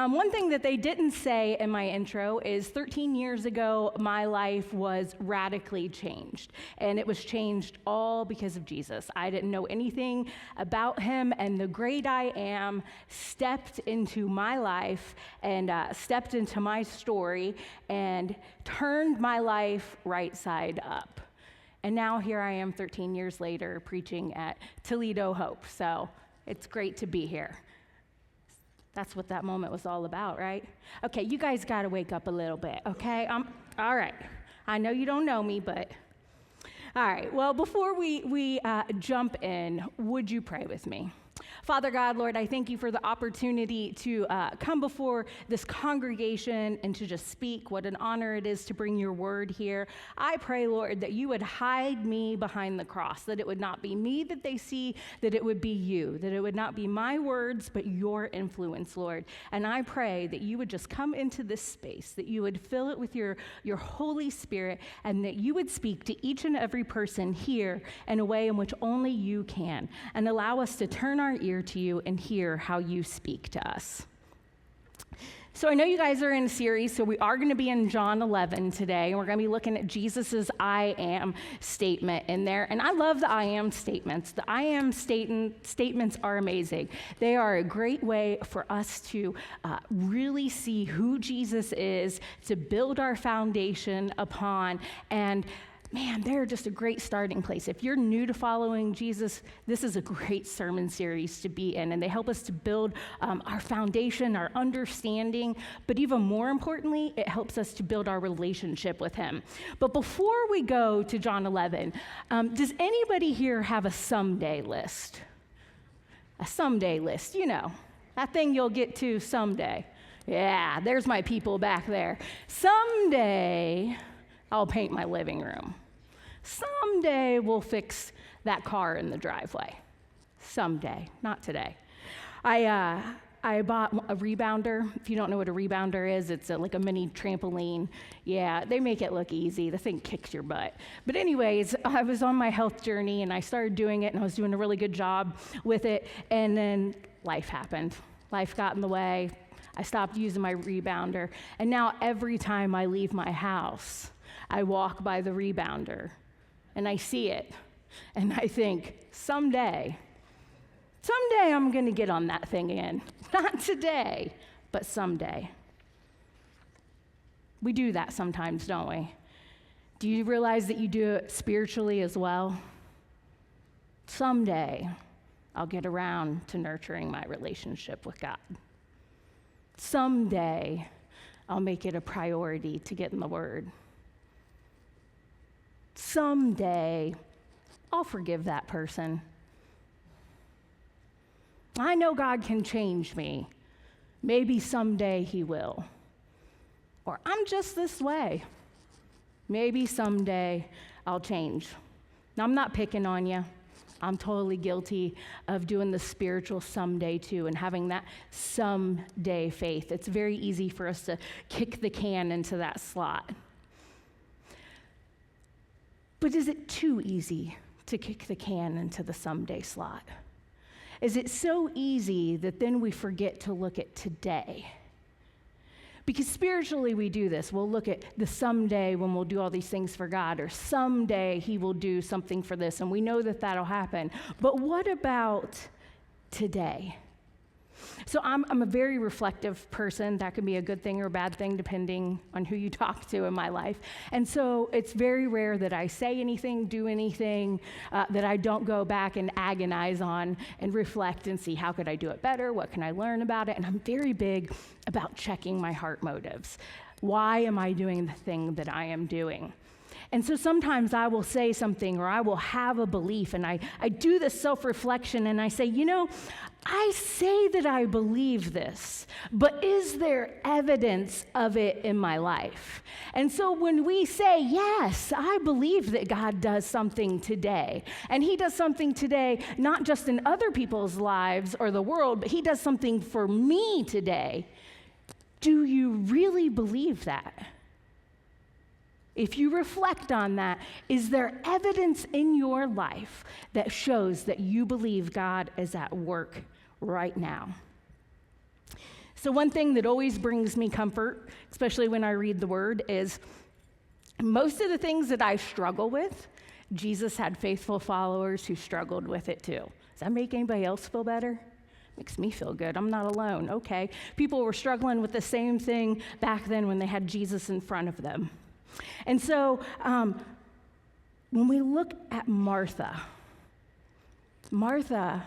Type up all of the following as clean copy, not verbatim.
One thing that they didn't say in my intro is 13 years ago, my life was radically changed. And it was changed all because of Jesus. I didn't know anything about him, and the great I Am stepped into my life and stepped into my story and turned my life right side up. And now here I am 13 years later preaching at Toledo Hope. So it's great to be here. That's what that moment was all about, right? Okay, you guys got to wake up a little bit, okay? All right. I know you don't know me, but all right. Well, before we jump in, would you pray with me? Father God, Lord, I thank you for the opportunity to come before this congregation and to just speak. What an honor it is to bring your word here. I pray, Lord, that you would hide me behind the cross, that it would not be me that they see, that it would be you, that it would not be my words, but your influence, Lord. And I pray that you would just come into this space, that you would fill it with your Holy Spirit, and that you would speak to each and every person here in a way in which only you can, and allow us to turn our ear to you and hear how you speak to us. So I know you guys are in a series, so we are going to be in John 11 today, and we're going to be looking at Jesus's I am statement in there. And I love the I am statements. The I am statements are amazing. They are a great way for us to really see who Jesus is, to build our foundation upon, and man, they're just a great starting place. If you're new to following Jesus, this is a great sermon series to be in, and they help us to build our foundation, our understanding, but even more importantly, it helps us to build our relationship with him. But before we go to John 11, does anybody here have a someday list? A someday list, you know, that thing you'll get to someday. Yeah, there's my people back there. Someday, I'll paint my living room. Someday we'll fix that car in the driveway. Someday, not today. I bought a rebounder. If you don't know what a rebounder is, it's like a mini trampoline. Yeah, they make it look easy. The thing kicks your butt. But anyways, I was on my health journey, and I started doing it, and I was doing a really good job with it, and then life happened. Life got in the way. I stopped using my rebounder, and now every time I leave my house, I walk by the rebounder, and I see it, and I think, someday I'm going to get on that thing again. Not today, but someday. We do that sometimes, don't we? Do you realize that you do it spiritually as well? Someday, I'll get around to nurturing my relationship with God. Someday, I'll make it a priority to get in the Word. Someday, I'll forgive that person. I know God can change me. Maybe someday he will. Or I'm just this way. Maybe someday I'll change. Now, I'm not picking on you. I'm totally guilty of doing the spiritual someday too, and having that someday faith. It's very easy for us to kick the can into that slot. But is it too easy to kick the can into the someday slot? Is it so easy that then we forget to look at today? Because spiritually we do this. We'll look at the someday when we'll do all these things for God, or someday he will do something for this, and we know that that'll happen. But what about today? So I'm a very reflective person. That can be a good thing or a bad thing depending on who you talk to in my life. And so it's very rare that I say anything, do anything that I don't go back and agonize on and reflect and see how could I do it better, what can I learn about it. And I'm very big about checking my heart motives. Why am I doing the thing that I am doing? And so sometimes I will say something, or I will have a belief, and I do this self-reflection, and I say, you know, I say that I believe this, but is there evidence of it in my life? And so when we say, yes, I believe that God does something today, and he does something today, not just in other people's lives or the world, but he does something for me today, do you really believe that? If you reflect on that, is there evidence in your life that shows that you believe God is at work right now? So one thing that always brings me comfort, especially when I read the word, is most of the things that I struggle with, Jesus had faithful followers who struggled with it too. Does that make anybody else feel better? Makes me feel good. I'm not alone. Okay. People were struggling with the same thing back then when they had Jesus in front of them. And so when we look at Martha, Martha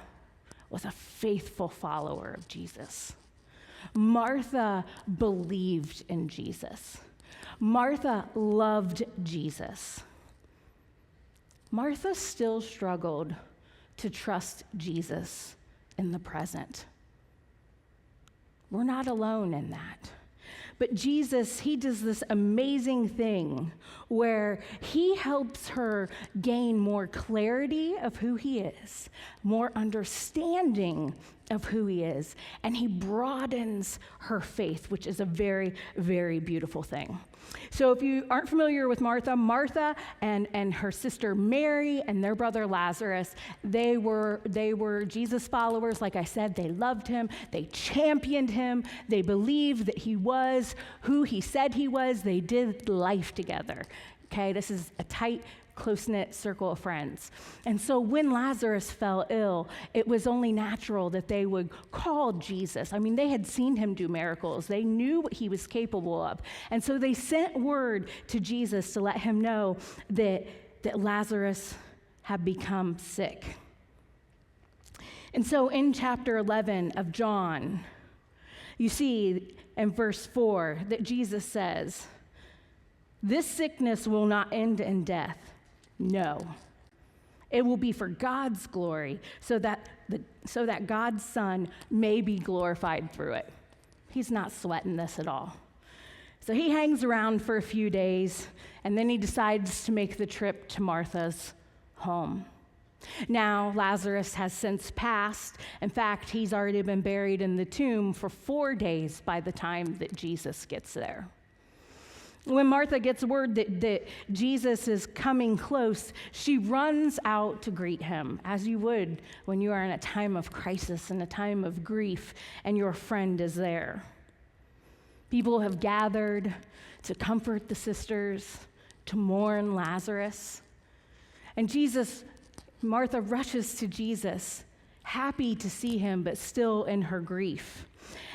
was a faithful follower of Jesus. Martha believed in Jesus. Martha loved Jesus. Martha still struggled to trust Jesus in the present. We're not alone in that. But Jesus, he does this amazing thing where he helps her gain more clarity of who he is, more understanding of who he is, and he broadens her faith, which is a very, very beautiful thing. So if you aren't familiar with Martha, Martha and her sister Mary and their brother Lazarus, they were Jesus followers. Like I said, they loved him. They championed him. They believed that he was who he said he was. They did life together. Okay, this is a tight, close-knit circle of friends. And so when Lazarus fell ill, it was only natural that they would call Jesus. I mean, they had seen him do miracles. They knew what he was capable of. And so they sent word to Jesus to let him know that Lazarus had become sick. And so in chapter 11 of John, you see in verse 4 that Jesus says, "This sickness will not end in death. No, it will be for God's glory, so that God's Son may be glorified through it." He's not sweating this at all. So he hangs around for a few days, and then he decides to make the trip to Martha's home. Now, Lazarus has since passed. In fact, he's already been buried in the tomb for 4 days by the time that Jesus gets there. When Martha gets word that Jesus is coming close, she runs out to greet him, as you would when you are in a time of crisis, in a time of grief, and your friend is there. People have gathered to comfort the sisters, to mourn Lazarus. And Martha rushes to Jesus, happy to see him, but still in her grief.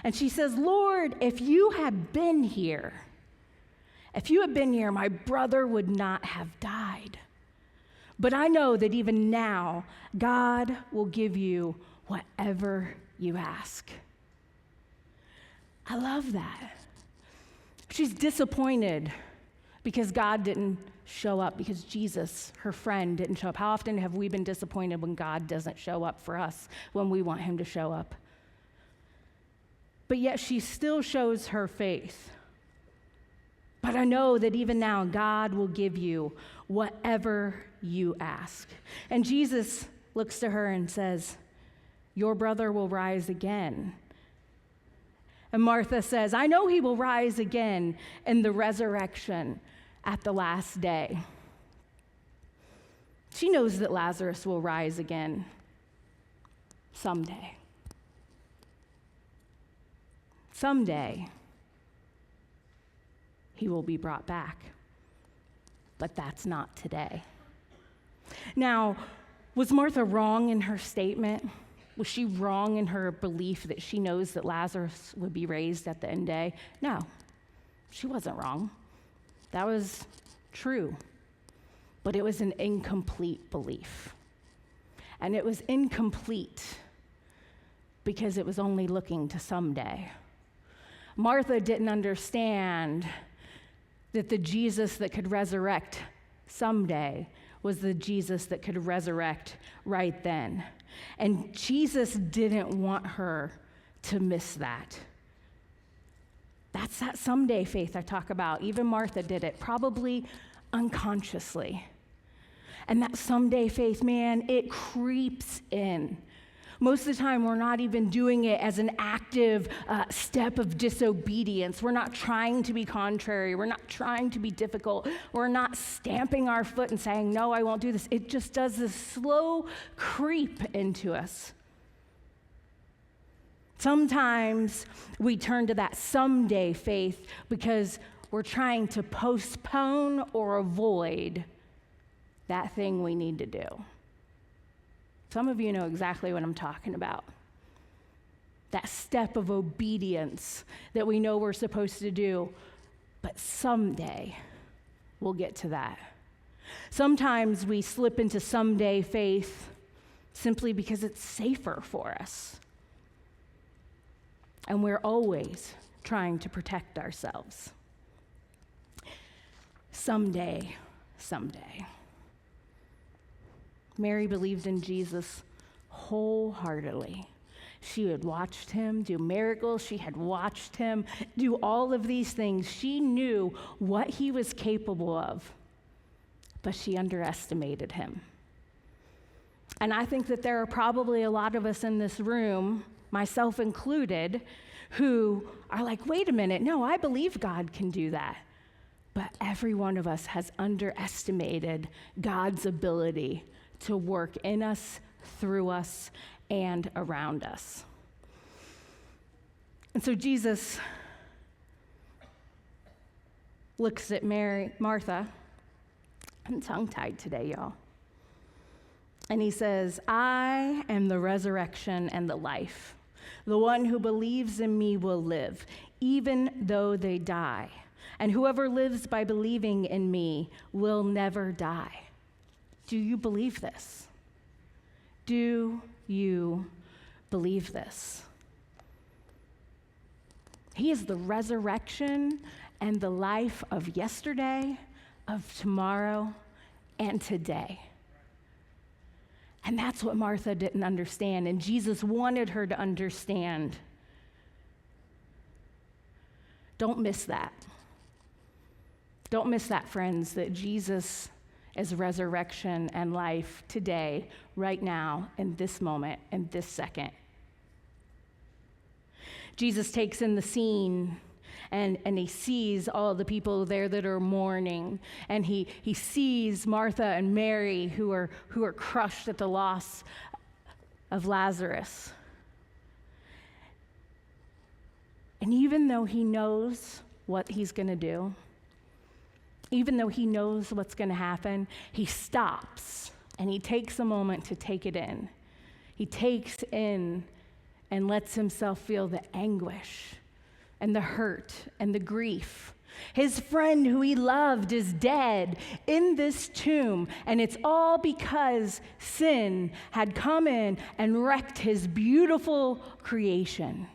And she says, "Lord, if you had been here, my brother would not have died. But I know that even now, God will give you whatever you ask." I love that. She's disappointed because God didn't show up, because Jesus, her friend, didn't show up. How often have we been disappointed when God doesn't show up for us when we want him to show up? But yet she still shows her faith. "But I know that even now, God will give you whatever you ask." And Jesus looks to her and says, "Your brother will rise again." And Martha says, "I know he will rise again in the resurrection at the last day." She knows that Lazarus will rise again someday. Someday, he will be brought back. But that's not today. Now, was Martha wrong in her statement? Was she wrong in her belief that she knows that Lazarus would be raised at the end day? No, she wasn't wrong. That was true. But it was an incomplete belief. And it was incomplete because it was only looking to someday. Martha didn't understand that the Jesus that could resurrect someday was the Jesus that could resurrect right then. And Jesus didn't want her to miss that. That's that someday faith I talk about. Even Martha did it, probably unconsciously. And that someday faith, man, it creeps in. Most of the time, we're not even doing it as an active step of disobedience. We're not trying to be contrary. We're not trying to be difficult. We're not stamping our foot and saying, "No, I won't do this." It just does this slow creep into us. Sometimes we turn to that someday faith because we're trying to postpone or avoid that thing we need to do. Some of you know exactly what I'm talking about. That step of obedience that we know we're supposed to do, but someday we'll get to that. Sometimes we slip into someday faith simply because it's safer for us. And we're always trying to protect ourselves. Someday. Mary believed in Jesus wholeheartedly. She had watched him do miracles. She had watched him do all of these things. She knew what he was capable of, but she underestimated him. And I think that there are probably a lot of us in this room, myself included, who are like, wait a minute, no, I believe God can do that. But every one of us has underestimated God's ability to work in us, through us, and around us. And so Jesus looks at Martha. I'm tongue-tied today, y'all. And he says, I am the resurrection and the life. The one who believes in me will live, even though they die. And whoever lives by believing in me will never die. Do you believe this? Do you believe this? He is the resurrection and the life of yesterday, of tomorrow, and today. And that's what Martha didn't understand, and Jesus wanted her to understand. Don't miss that. Don't miss that, friends, that Jesus is resurrection and life today, right now, in this moment, in this second. Jesus takes in the scene and he sees all the people there that are mourning, and he sees Martha and Mary who are crushed at the loss of Lazarus. And even though he knows what he's going to do, even though he knows what's going to happen, he stops and he takes a moment to take it in. He takes in and lets himself feel the anguish and the hurt and the grief. His friend who he loved is dead in this tomb, and it's all because sin had come in and wrecked his beautiful creation.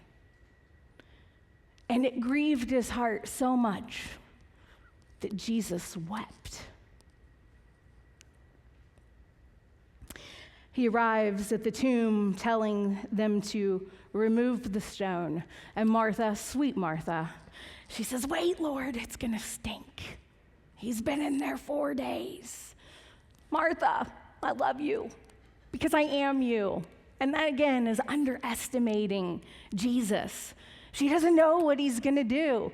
And it grieved his heart so much that Jesus wept. He arrives at the tomb telling them to remove the stone. And Martha, sweet Martha, she says, wait, Lord, it's going to stink. He's been in there 4 days. Martha, I love you because I am you. And that, again, is underestimating Jesus. She doesn't know what he's going to do.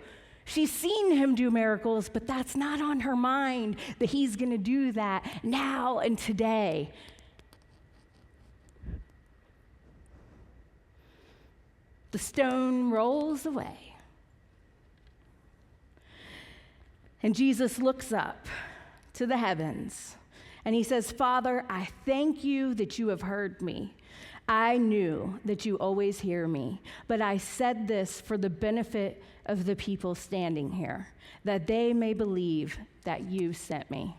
She's seen him do miracles, but that's not on her mind, that he's going to do that now and today. The stone rolls away. And Jesus looks up to the heavens, and he says, Father, I thank you that you have heard me. I knew that you always hear me, but I said this for the benefit of the people standing here, that they may believe that you sent me.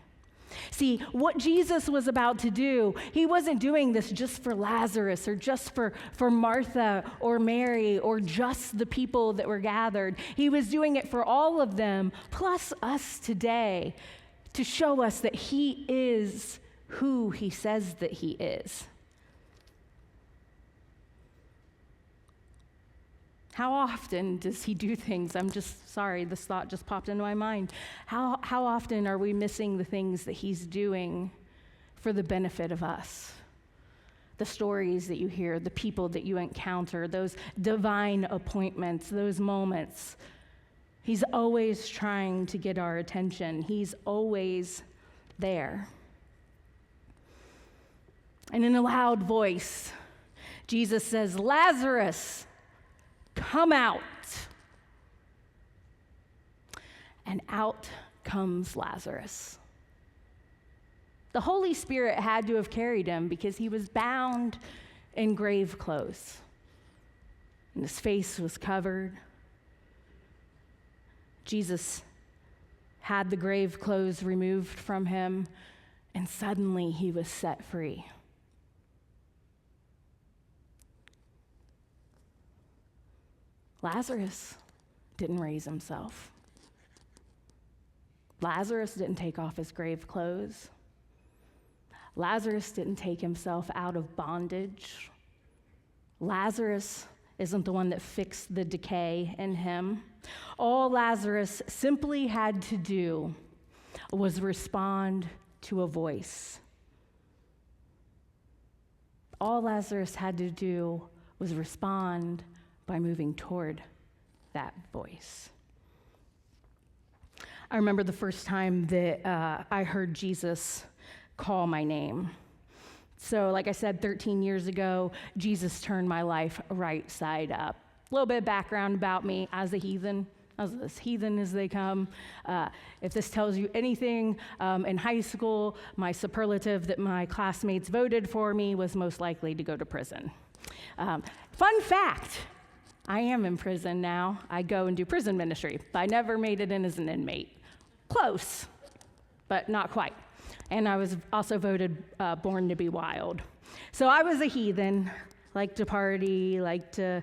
See, what Jesus was about to do, he wasn't doing this just for Lazarus or just for Martha or Mary or just the people that were gathered. He was doing it for all of them, plus us today, to show us that he is who he says that he is. How often does he do things? I'm just sorry, this thought just popped into my mind. How often are we missing the things that he's doing for the benefit of us? The stories that you hear, the people that you encounter, those divine appointments, those moments. He's always trying to get our attention. He's always there. And in a loud voice, Jesus says, Lazarus, come out. And out comes Lazarus. The Holy Spirit had to have carried him because he was bound in grave clothes. And his face was covered. Jesus had the grave clothes removed from him, and suddenly he was set free. Lazarus didn't raise himself. Lazarus didn't take off his grave clothes. Lazarus didn't take himself out of bondage. Lazarus isn't the one that fixed the decay in him. All Lazarus simply had to do was respond to a voice. All Lazarus had to do was respond by moving toward that voice. I remember the first time that I heard Jesus call my name. So, like I said, 13 years ago, Jesus turned my life right side up. A little bit of background about me as a heathen. I was as heathen as they come. If this tells you anything, in high school, my superlative that my classmates voted for me was most likely to go to prison. Fun fact, I am in prison now. I go and do prison ministry, but I never made it in as an inmate. Close, but not quite. And I was also voted born to be wild. So I was a heathen, liked to party, liked to,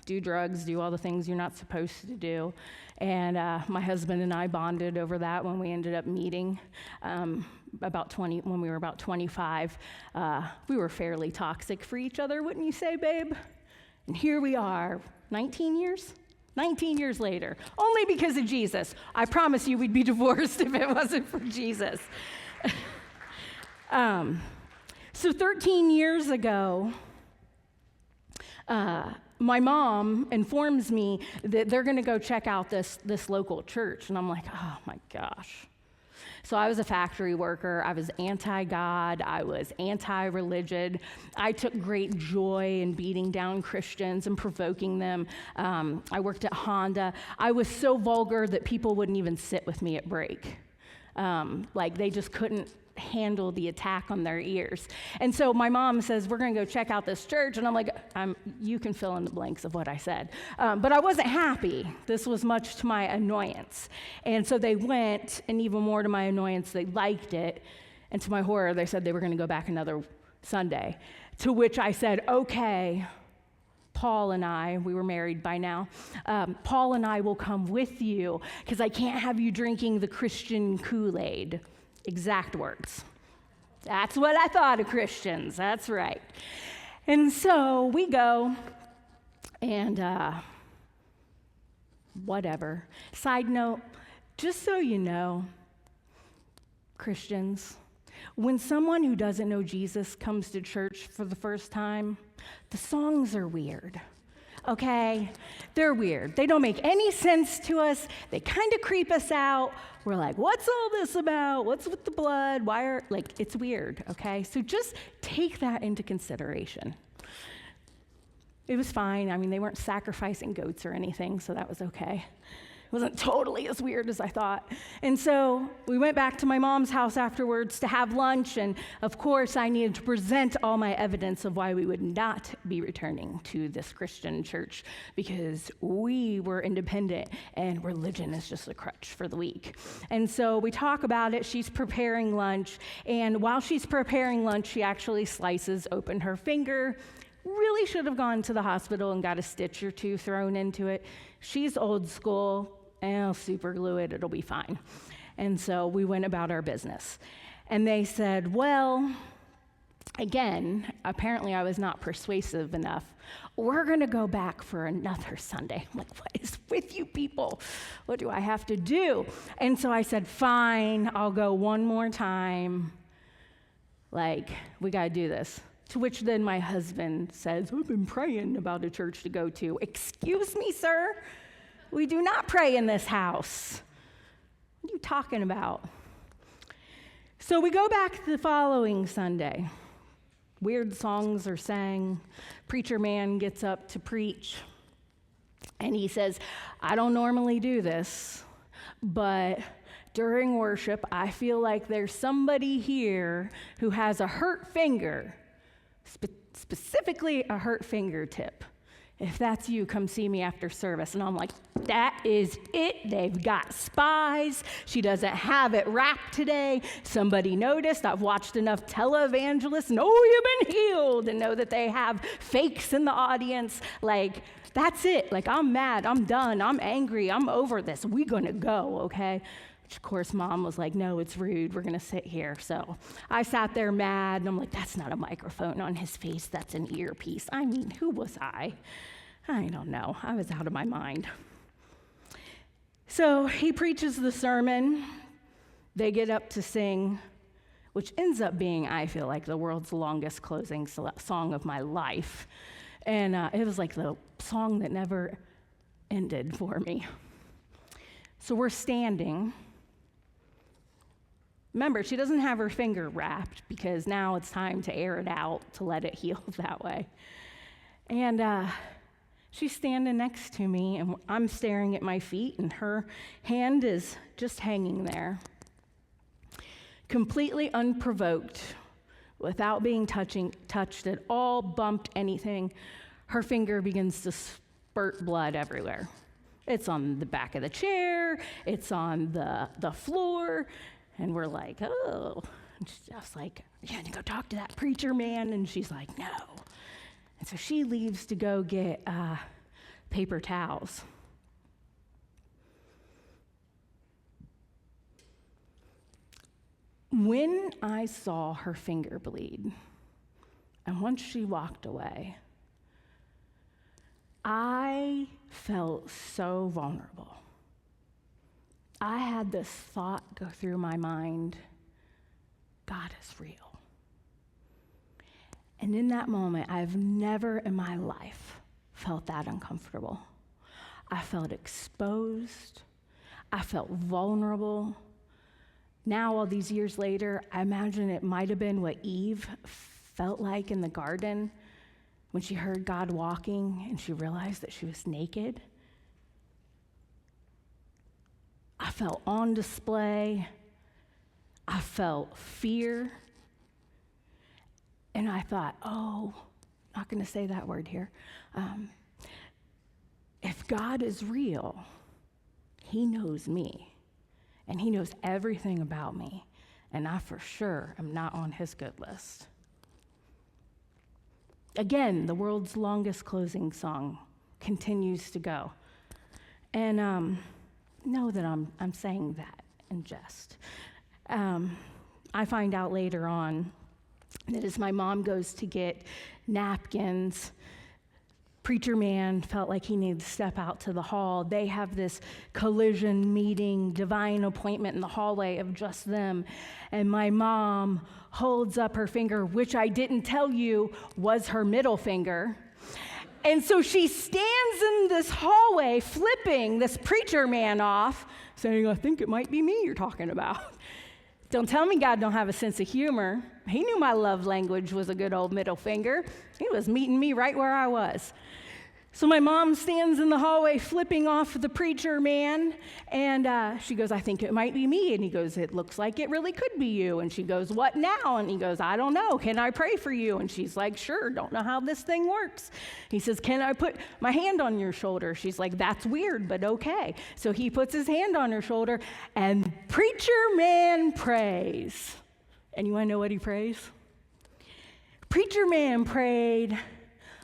do drugs, do all the things you're not supposed to do. And my husband and I bonded over that when we ended up meeting when we were about 25. We were fairly toxic for each other, wouldn't you say, babe? And here we are, 19 years? 19 years later, only because of Jesus. I promise you we'd be divorced if it wasn't for Jesus. So 13 years ago, my mom informs me that they're going to go check out this local church. And I'm like, oh my gosh. So I was a factory worker. I was anti-God. I was anti-religion. I took great joy in beating down Christians and provoking them. I worked at Honda. I was so vulgar that people wouldn't even sit with me at break. They just couldn't handle the attack on their ears. And so my mom says, we're going to go check out this church. And I'm like, you can fill in the blanks of what I said. But I wasn't happy. This was much to my annoyance. And so they went, and even more to my annoyance, they liked it. And to my horror, they said they were going to go back another Sunday. To which I said, okay, Paul and I, we were married by now, Paul and I will come with you because I can't have you drinking the Christian Kool-Aid. Exact words. That's what I thought of Christians. That's right. And so we go, and whatever. Side note, just so you know, Christians, when someone who doesn't know Jesus comes to church for the first time, the songs are weird. Okay? They're weird. They don't make any sense to us. They kind of creep us out. We're like, what's all this about? What's with the blood? It's weird, okay? So just take that into consideration. It was fine. I mean, they weren't sacrificing goats or anything, so that was okay. It wasn't totally as weird as I thought. And so we went back to my mom's house afterwards to have lunch, and of course I needed to present all my evidence of why we would not be returning to this Christian church, because we were independent and religion is just a crutch for the weak. And so we talk about it. She's preparing lunch, and while she's preparing lunch, she actually slices open her finger. Really should have gone to the hospital and got a stitch or two thrown into it. She's old school. I'll super glue it, it'll be fine. And so we went about our business. And they said, well, again, apparently I was not persuasive enough. We're going to go back for another Sunday. I'm like, what is with you people? What do I have to do? And so I said, fine, I'll go one more time. We got to do this. To which then my husband says, I've been praying about a church to go to. Excuse me, sir? We do not pray in this house. What are you talking about? So we go back the following Sunday. Weird songs are sang. Preacher man gets up to preach, and he says, I don't normally do this, but during worship, I feel like there's somebody here who has a hurt finger, specifically a hurt fingertip. If that's you, come see me after service. And I'm like, that is it. They've got spies. She doesn't have it wrapped today. Somebody noticed. I've watched enough televangelists know you've been healed and know that they have fakes in the audience. Like, that's it. Like, I'm mad. I'm done. I'm angry. I'm over this. We're going to go, okay? Which, of course, Mom was like, no, it's rude. We're going to sit here. So I sat there mad, and I'm like, that's not a microphone on his face. That's an earpiece. I mean, who was I? I don't know. I was out of my mind. So he preaches the sermon. They get up to sing, which ends up being, I feel like, the world's longest closing song of my life. And it was like the song that never ended for me. So we're standing. Remember, she doesn't have her finger wrapped because now it's time to air it out, to let it heal that way. And she's standing next to me, and I'm staring at my feet, and her hand is just hanging there. Completely unprovoked, without being touched at all, bumped anything, her finger begins to spurt blood everywhere. It's on the back of the chair, it's on the floor, and we're like, oh. And I was like, you had to go talk to that preacher man, and she's like, no. And so she leaves to go get paper towels. When I saw her finger bleed, and once she walked away, I felt so vulnerable. I had this thought go through my mind, God is real. And in that moment, I've never in my life felt that uncomfortable. I felt exposed. I felt vulnerable. Now, all these years later, I imagine it might have been what Eve felt like in the garden when she heard God walking and she realized that she was naked. I felt on display. I felt fear. And I thought, oh, not going to say that word here. If God is real, he knows me, and he knows everything about me, and I for sure am not on his good list. Again, the world's longest closing song continues to go. And know that I'm saying that in jest. I find out later on that as my mom goes to get napkins, preacher man felt like he needed to step out to the hall. They have this collision meeting, divine appointment in the hallway of just them. And my mom holds up her finger, which I didn't tell you was her middle finger. And so she stands in this hallway flipping this preacher man off, saying, I think it might be me you're talking about. Don't tell me God don't have a sense of humor. He knew my love language was a good old middle finger. He was meeting me right where I was. So my mom stands in the hallway flipping off the preacher man, and she goes, I think it might be me. And he goes, it looks like it really could be you. And she goes, what now? And he goes, I don't know. Can I pray for you? And she's like, sure, don't know how this thing works. He says, can I put my hand on your shoulder? She's like, that's weird, but okay. So he puts his hand on her shoulder, and preacher man prays. And you want to know what he prays? Preacher man prayed,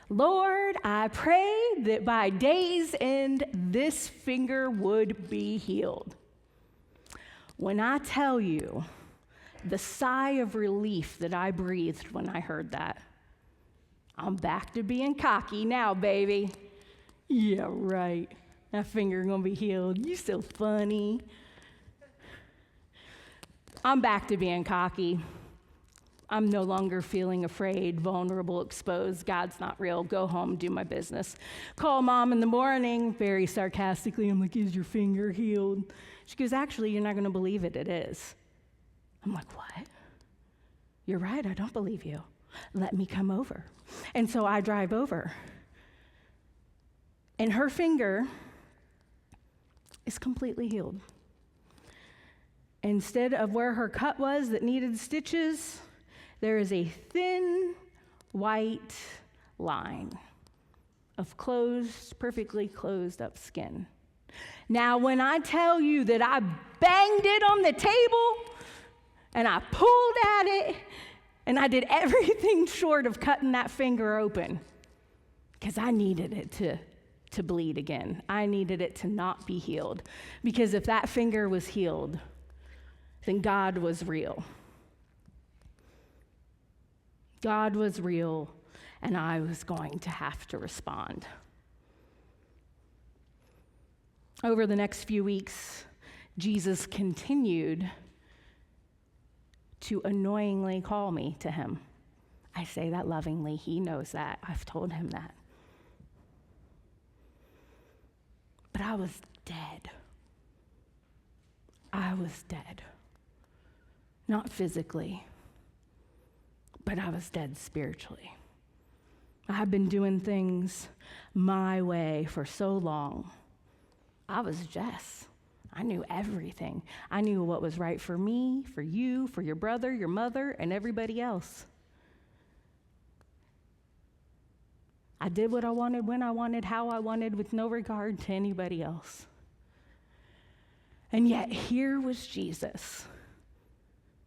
Lord, I pray that by day's end, this finger would be healed. When I tell you the sigh of relief that I breathed when I heard that, I'm back to being cocky now, baby. Yeah, right. That finger gonna be healed. You so funny. I'm back to being cocky. I'm no longer feeling afraid, vulnerable, exposed. God's not real. Go home, do my business. Call mom in the morning, very sarcastically. I'm like, is your finger healed? She goes, actually, you're not going to believe it. It is. I'm like, what? You're right. I don't believe you. Let me come over. And so I drive over. And her finger is completely healed. Instead of where her cut was that needed stitches, there is a thin, white line of closed, perfectly closed up skin. Now, when I tell you that I banged it on the table and I pulled at it and I did everything short of cutting that finger open because I needed it to bleed again. I needed it to not be healed, because if that finger was healed, then God was real. God was real, and I was going to have to respond. Over the next few weeks, Jesus continued to annoyingly call me to him. I say that lovingly. He knows that. I've told him that. But I was dead. I was dead. Not physically, but I was dead spiritually. I've been doing things my way for so long. I was Jess. I knew everything. I knew what was right for me, for you, for your brother, your mother, and everybody else. I did what I wanted, when I wanted, how I wanted, with no regard to anybody else. And yet here was Jesus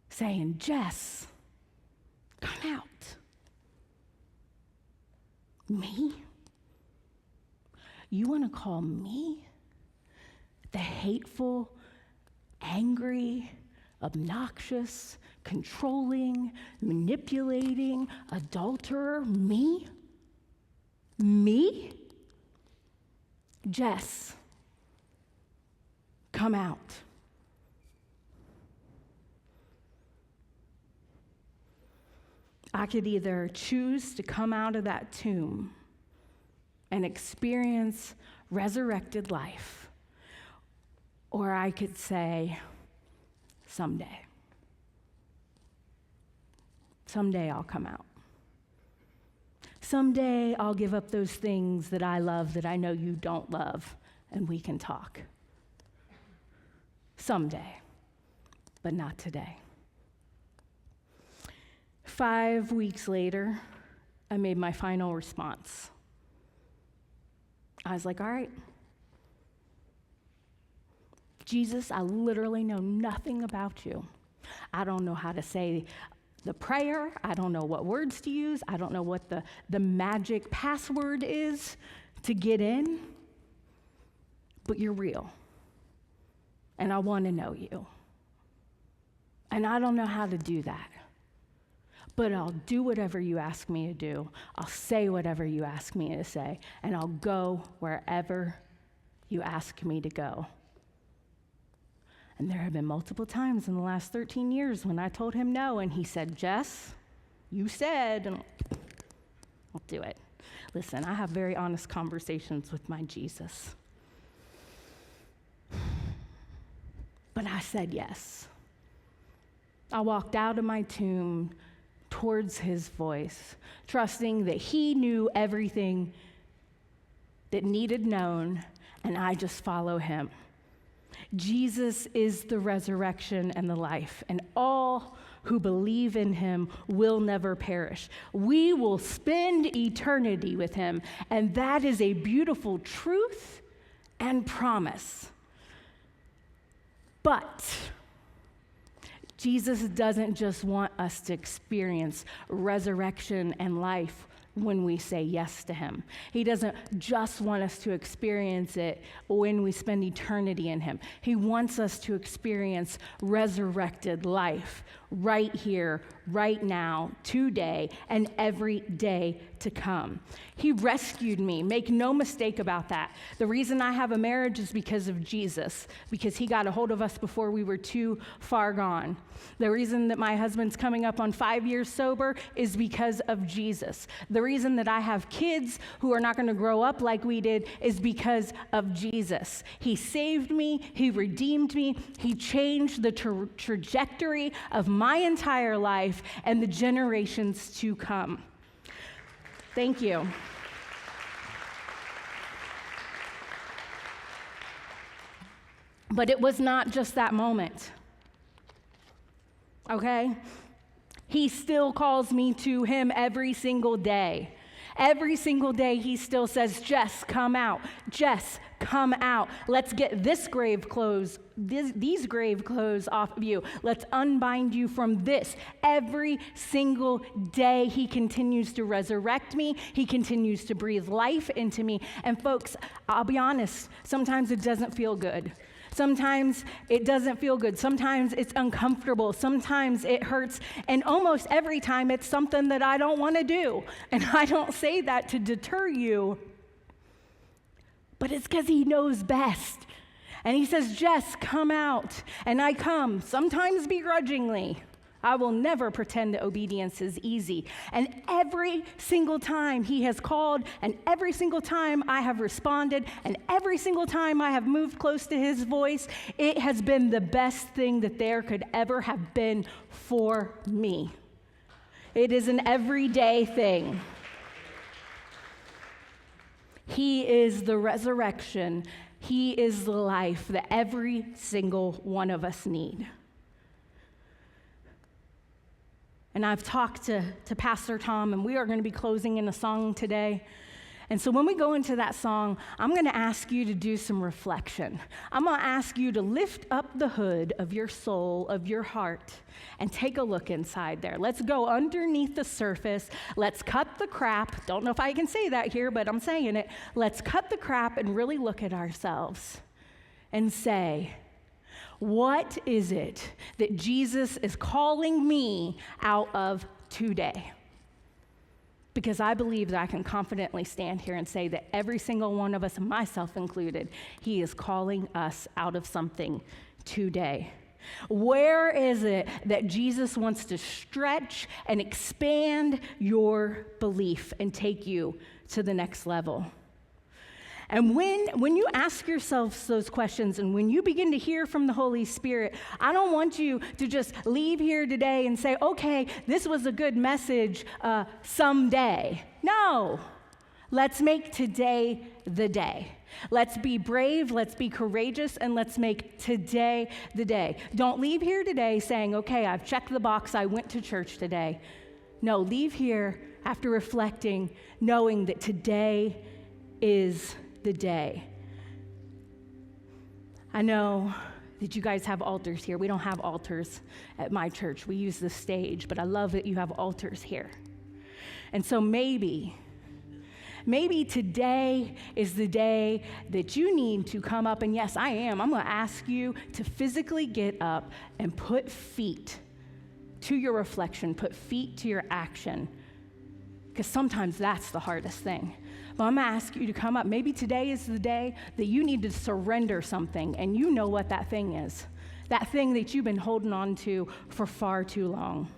saying, Jess, come out. Me? You want to call me the hateful, angry, obnoxious, controlling, manipulating adulterer? Me? Me? Jess, come out. I could either choose to come out of that tomb and experience resurrected life, or I could say, someday. Someday I'll come out. Someday I'll give up those things that I love that I know you don't love, and we can talk. Someday, but not today. 5 weeks later, I made my final response. I was like, all right, Jesus, I literally know nothing about you. I don't know how to say the prayer. I don't know what words to use. I don't know what the magic password is to get in. But you're real. And I want to know you. And I don't know how to do that. But I'll do whatever you ask me to do. I'll say whatever you ask me to say. And I'll go wherever you ask me to go. And there have been multiple times in the last 13 years when I told him no, and he said, Jess, you said, and I'll do it. Listen, I have very honest conversations with my Jesus. But I said yes. I walked out of my tomb towards his voice, trusting that he knew everything that needed known, and I just follow him. Jesus is the resurrection and the life, and all who believe in him will never perish. We will spend eternity with him, and that is a beautiful truth and promise. But Jesus doesn't just want us to experience resurrection and life when we say yes to him. He doesn't just want us to experience it when we spend eternity in him. He wants us to experience resurrected life right here, right now, today, and every day to come. He rescued me. Make no mistake about that. The reason I have a marriage is because of Jesus, because he got a hold of us before we were too far gone. The reason that my husband's coming up on 5 years sober is because of Jesus. The reason that I have kids who are not going to grow up like we did is because of Jesus. He saved me. He redeemed me. He changed the trajectory of my entire life and the generations to come. Thank you. But it was not just that moment, okay? He still calls me to him every single day. Every single day he still says, Jess, come out. Jess, come out. Let's get these grave clothes off of you. Let's unbind you from this. Every single day he continues to resurrect me. He continues to breathe life into me. And folks, I'll be honest, sometimes it doesn't feel good. Sometimes it doesn't feel good. Sometimes it's uncomfortable. Sometimes it hurts. And almost every time it's something that I don't want to do. And I don't say that to deter you, but it's because he knows best. And he says, Jess, come out. And I come, sometimes begrudgingly. I will never pretend that obedience is easy. And every single time he has called, and every single time I have responded, and every single time I have moved close to his voice, it has been the best thing that there could ever have been for me. It is an everyday thing. He is the resurrection. He is the life that every single one of us need. And I've talked to Pastor Tom, and we are going to be closing in a song today. And so when we go into that song, I'm going to ask you to do some reflection. I'm going to ask you to lift up the hood of your soul, of your heart, and take a look inside there. Let's go underneath the surface. Let's cut the crap. Don't know if I can say that here, but I'm saying it. Let's cut the crap and really look at ourselves and say, what is it that Jesus is calling me out of today? Because I believe that I can confidently stand here and say that every single one of us, myself included, he is calling us out of something today. Where is it that Jesus wants to stretch and expand your belief and take you to the next level? And when you ask yourselves those questions and when you begin to hear from the Holy Spirit, I don't want you to just leave here today and say, okay, this was a good message someday. No. Let's make today the day. Let's be brave, let's be courageous, and let's make today the day. Don't leave here today saying, okay, I've checked the box, I went to church today. No, leave here after reflecting, knowing that today is the day. I know that you guys have altars here. We don't have altars at my church. We use the stage, but I love that you have altars here. And so maybe today is the day that you need to come up, and yes, I'm going to ask you to physically get up and put feet to your reflection, put feet to your action, because sometimes that's the hardest thing. But I'm going to ask you to come up. Maybe today is the day that you need to surrender something, and you know what that thing is. That thing that you've been holding on to for far too long.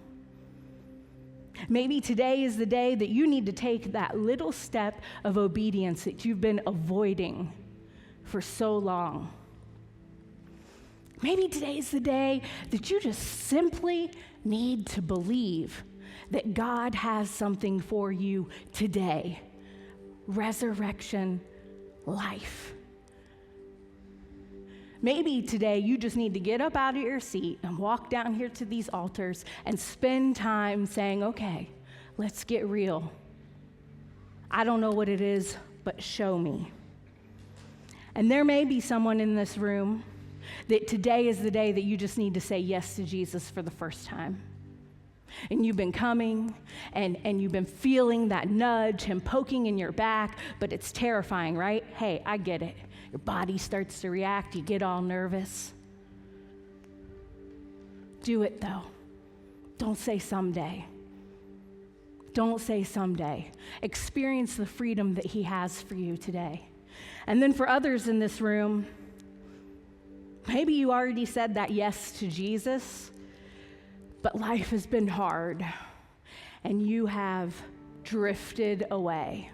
Maybe today is the day that you need to take that little step of obedience that you've been avoiding for so long. Maybe today is the day that you just simply need to believe that God has something for you today. Resurrection life. Maybe today you just need to get up out of your seat and walk down here to these altars and spend time saying, okay, let's get real. I don't know what it is, but show me. And there may be someone in this room that today is the day that you just need to say yes to Jesus for the first time. And you've been coming, and you've been feeling that nudge, him poking in your back, but it's terrifying, right? Hey, I get it. Your body starts to react. You get all nervous. Do it, though. Don't say someday. Don't say someday. Experience the freedom that he has for you today. And then for others in this room, maybe you already said that yes to Jesus, but life has been hard, and you have drifted away.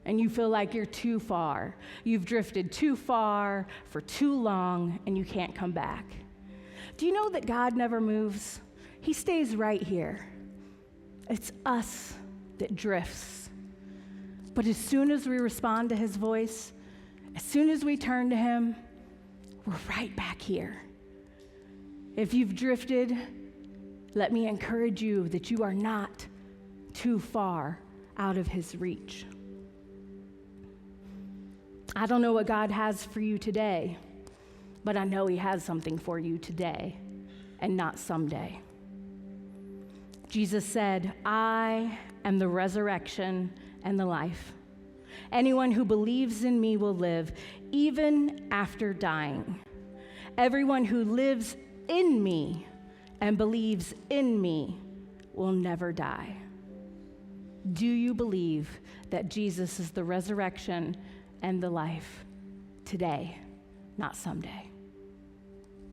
And you feel like you're too far. You've drifted too far for too long, and you can't come back. Do you know that God never moves? He stays right here. It's us that drifts. But as soon as we respond to his voice, as soon as we turn to him, we're right back here. If you've drifted, let me encourage you that you are not too far out of his reach. I don't know what God has for you today, but I know he has something for you today and not someday. Jesus said, I am the resurrection and the life. Anyone who believes in me will live, even after dying. Everyone who lives in me and believes in me will never die. Do you believe that Jesus is the resurrection and the life today, not someday?